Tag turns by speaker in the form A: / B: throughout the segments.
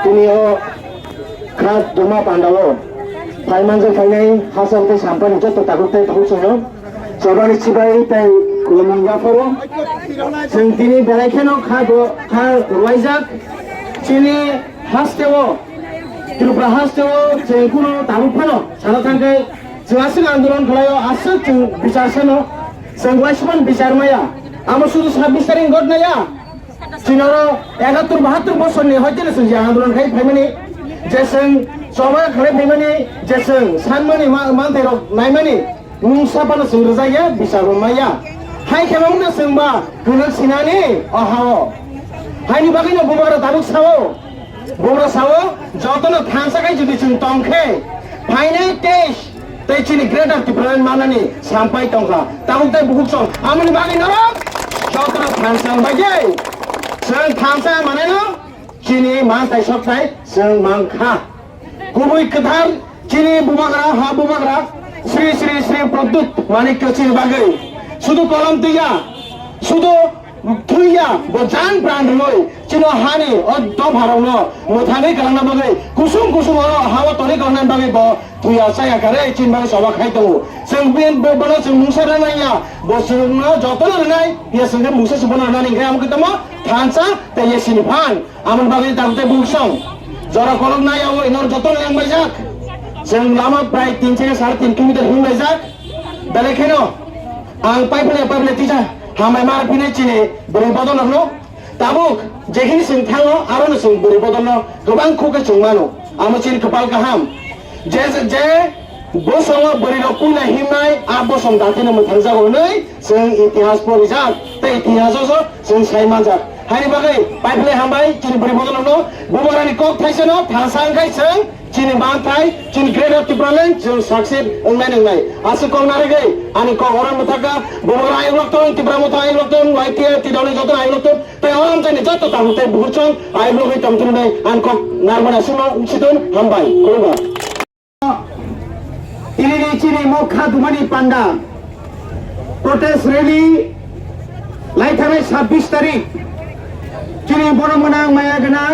A: Tuniyo khat duma pandawo Thaimanjai khainai hasam te sampani joto tagutai thausono sobani sibai tai kulumung yaforo जों दिनै बेरायखेनाव खा रवाइजाक चिनि हास्टेवो त्रिपुरा हास्टेवो जों कुनो दारुफानो साना थांखै जों आसिन आन्दोलन खालायो आसो जों बिचारसेनो जों वाइसमान बिचारमाया आमो सुदु 26 तारिख गदनाया चिनारो 71-72 बोसोरनि हयतेनो जों आन्दोलन खाय फाइमानि जे जों जमा खालाय फाइमानि जे जों सानमानि मानथायरो नायमानि मुंसापानो जों रोजायो बिचारमाया हाय खेमावनो जोंबा गोनोक सिनानि अहाव हायनि बागैनो बबरा दाबुक सावो जतनो थांसाखाय जुदि जों तंखे फाइनाल टेस्ट तैचिनि ग्रेटर डिफरेंट मानानि सामपाय तंखा ताबुकताय बुहुक सं आमनि बागै नरो जतनो थांसां बायदि जों थांसा मानेनो चिनि मानथाय सबथाय जों मांखा गुबै खोथार चिनि बुबाग्रा हा बुबाग्रा श्री श्री श्री प्रद्युत मानिक्य चिनि बागै শুধু কলম তুইয়া শুধু তুইয়া বজান প্রাণ রই চিনো হানি অদ্দ ভারনো মোথানি কারণা বাগে কুসুম কুসুম হাওয়া তনি কারণা বাগে ব তুইয়া সায়া করে চিন বাগে সবা খাইতো जों बेन बनो जों मुसारा नाया बसनो जतनो नाय ये संगे मुसा सुबना नानि गे हमके तमो थानसा ते ये सिनिफान आमन बागे दाबते बुकसं जरा कलम नाया ओ इनर जतन लेंबाय जाक जों लामा प्राय 3 থেকে 3.5 किलोमिटार हिंबाय जाक बेलेखेनो आं पाइपले तिजा हामाय मार फिनाय चिनि बोरै बदलनो ताबुक जेखिनि जों थाङो आरो जों बोरै बदलनो गोबां खुके जों मानो आमो चिनि कपाल गाहाम जे बोसोर बोरै रकुना हिमनाय आ बोसोर दाथिनो मोथांजागो नै जों इतिहास परिजाक ते इतिहासजो जों सायमानजाक हायनि बागै पाइपले हामबाय चिनि बोरै बदलनो बुबारानि कक थाइसेनो थासांखाय जों चिनि बांथाय चिनि ग्रेटर टिप्रालेन जों साक्सेस ओंनाय आसु कौनारेगै आनि कगरा मथाका बुबारा आइलक्तन टिप्रा मथा आइलक्तन लाइटिया तिदौनि जतो आइलक्तन ते आम जानि जतो ताहुते बुहुचं आइलगै तमथुनै आन कक नारमना सुनो सिदन हामबाय खुलुमबा इलिनि चिनि मखा दुमानि पान्डा प्रोटेस्ट रैली लाइथानाय 26 तारिख चिनि बरमगोनां माया गोनां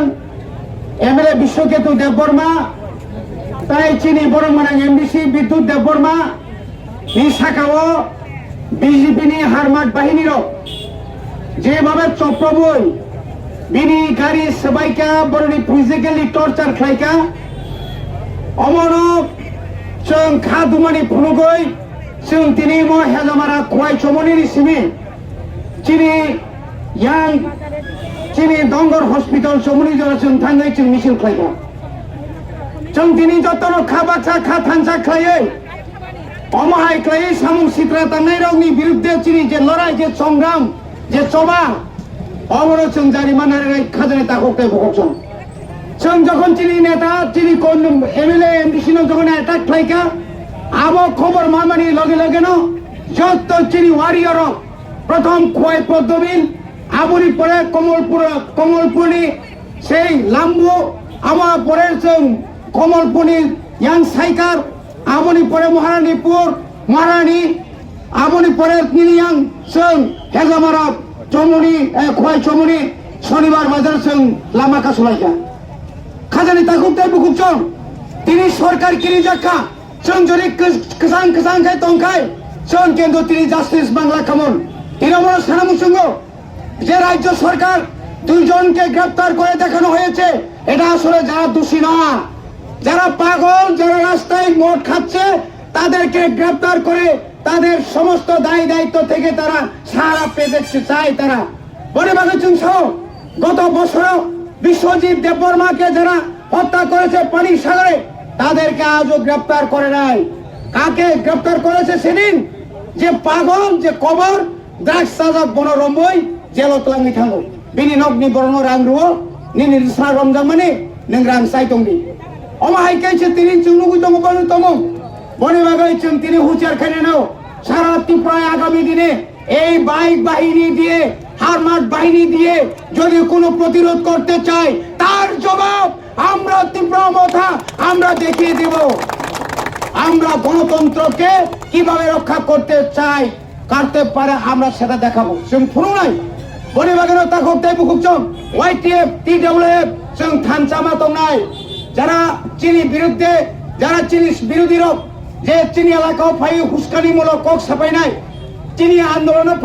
A: एमएलए विश्वकेतु देबबर्मा তাই চিনি বরমগোনাं एमडीसी বিদ্যুৎ দেববর্মা नि শাখাও বিজেপিনি হারমাট বাহিনীর যেভাবে চপ্রবই বিনি গাড়ি সবাইকা বরনি ফিজিক্যালি টর্চার খাইকা অমর जों खादुमानि फुनुगै जों दिनै मो हेजामारा खवाय चमनिनि सिमि चिनि दंगर हस्पिटाल चमनि जरा जों थाङै जों मिसिं खायगा जों दिनै जतनो खाबाचा खा थांसा खायै अमाहाय खायै सामुं सित्रा तांनाय रावनि बिरुद्धे चिनि जे लड़ाई जे संग्राम जे चबा अमर जों जारिमानारै खाजोनै ताककते बकसं जों যখন চিনি নেতা চিনি কোন এমএলএ এমডিসি ন যখন অ্যাটাক খাইকা আবো খবর মামানি লগে লগে ন যত চিনি ওয়ারিয়র প্রথম খোয়াই পদ্মবিল আবুরি পরে কমলপুরি সেই লাম্বু আমার পরে जों কমলপুরি ইয়াং সাইকার আবুনি পরে মহারানী আবুনি পরে নিলিয়াং जों হেজামারা চমনি খোয়াই চমনি শনিবার বাজার जों লামা কাসলাইকা খাজানি তাকুকতে বুকুকচং তিনি সরকার কিনি জাকা जों যদি কসাং খাই তংখাই जों কিন্তু তিনি জাস্টিস বাংলা কামন তৃণমূল সেনামুসঙ্গ যে রাজ্য সরকার দুইজনকে গ্রেফতার করে দেখানো হয়েছে এটা আসলে যারা দোষী না যারা পাগল যারা রাস্তায় মদ খাচ্ছে তাদেরকে গ্রেফতার করে তাদের সমস্ত দায় দায়িত্ব থেকে তারা সারা পেতে চায় তারা বলে বাগেচুং সহ গত বছর বিশ্বজিৎ দেববর্মাকে যারা হত্যা করেছে পানির সাগরে তাদেরকে আজও গ্রেফতার করে নাই কাকে গ্রেফতার করেছে সেদিন
B: je pagon je cover dak sajak bonoromoi jelot langi thango bini nokni borno rangruo nini sa romjang mani nengrang saitongni oma haike che tini chungnugu tomo bonu tomo বনে বাগাই chung তিনি হুঁচার খেলে নাও সারা ত্রিপুরায় আগামী দিনে এই বাইক বাহিনী দিয়ে হারমাট বাহিনী দিয়ে যদি কোনো প্রতিরোধ করতে চায় তার জবাব আমরা ত্রিপুরা মথা আমরা দেখিয়ে দেব আমরা গণতন্ত্রকে কিভাবে রক্ষা করতে চাই করতে পারে আমরা সেটা দেখাবো जों ফুরু নাই বনে বাগানো তা করতে বুকুকচং ওয়াইটিএফ টিডব্লিউএফ जों থানচামা দংনাই যারা চিনি বিরুদ্ধে যারা চিনি বিরোধী যে চিনি এলাকাও ফাই হুস্কানিমূলক কক সাফাই নাই চিনি আন্দোলনে